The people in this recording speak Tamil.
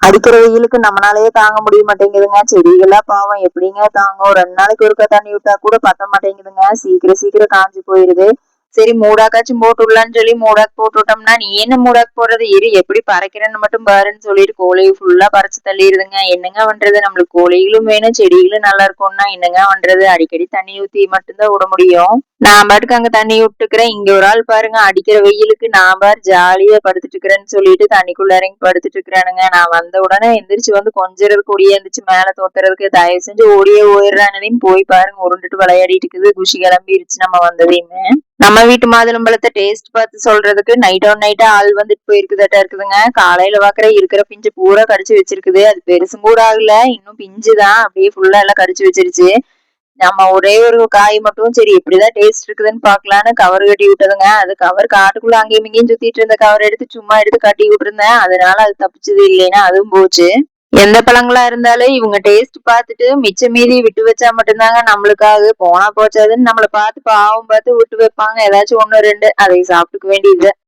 அடிக்கிற வெயிலுக்கு நம்மளாலயே தாங்க முடிய மாட்டேங்குதுங்க. செடிகள்லாம் பாவம் எப்படிங்க தாங்கும்? 2 நாளைக்கு ஒருக்கா தண்ணி விட்டா கூட பத்த மாட்டேங்குதுங்க. சீக்கிரம் சீக்கிரம் காஞ்சு போயிருது. சரி மூடாக்காச்சும் போட்டு விடலான்னு சொல்லி மூடாக்கு போட்டு விட்டோம்னா, நீ என்ன மூடாக்கு போடுறது? இரு எப்படி பறைக்கிறேன்னு மட்டும் பாருன்னு சொல்லிட்டு கோழிய ஃபுல்லா பறிச்சு தள்ளிடுதுங்க. என்னங்க பண்றது? நம்மளுக்கு கோழிகளும் வேணும், செடிகளும் நல்லா இருக்கும்னா என்னங்க பண்றது? அடிக்கடி தண்ணி ஊத்தி மட்டும்தான் விட முடியும். நான் பாட்டுக்கு அங்க தண்ணி விட்டுக்கிறேன். இங்க ஒரு ஆள் பாருங்க, அடிக்கிற வெயிலுக்கு நான் பாரு ஜாலியா படுத்துட்டு இருக்கிறேன்னு சொல்லிட்டு தண்ணிக்குள்ள இறங்கி படுத்துட்டு இருக்கிறானுங்க. நான் வந்த உடனே எந்திரிச்சு வந்து கொஞ்சிறதுக்கு ஒடியாந்துச்சு மேல தோத்துறதுக்கு. தயவு செஞ்சு ஓடியே போயிடுறானுன்னு போய் பாருங்க, உருண்டுட்டு விளையாடிட்டு இருக்குது. குஷி கிளம்பிருச்சு நம்ம வந்ததையுமே. நம்ம வீட்டு மாதுளம்பழத்தை டேஸ்ட் பார்த்து சொல்றதுக்கு நைட் ஆன் நைட்டா ஆள் வந்துட்டு போயிருக்குதாட்டா இருக்குதுங்க. காலையில பாக்குற இருக்கிற பிஞ்சு பூரா கடிச்சு வச்சிருக்குது. அது பெருசும் கூட ஆகல, இன்னும் பிஞ்சுதான். அப்படியே ஃபுல்லா எல்லாம் கடிச்சு வச்சிருச்சு. நம்ம ஒரே ஒரு காய் மட்டும் சரி எப்படிதான் டேஸ்ட் இருக்குதுன்னு பாக்கலான்னு கவர் கட்டி விட்டதுங்க. அது கவர் காட்டுக்குள்ள அங்கேயும் இங்கேயும் சுத்திட்டு இருந்த கவர் எடுத்து சும்மா எடுத்து கட்டி விட்டுருந்தேன். அதனால அது தப்பிச்சது, இல்லைன்னா அதுவும் போச்சு. எந்த பழங்களா இருந்தாலும் இவங்க டேஸ்ட் பார்த்துட்டு மிச்ச மீதி விட்டு வச்சா மட்டும்தாங்க நம்மளுக்காக. போனா போச்சாதுன்னு நம்மளை பார்த்து பாவம் பார்த்து விட்டு வைப்பாங்க. ஏதாச்சும் 1 2 அதை சாப்பிட்டுக்க வேண்டியது.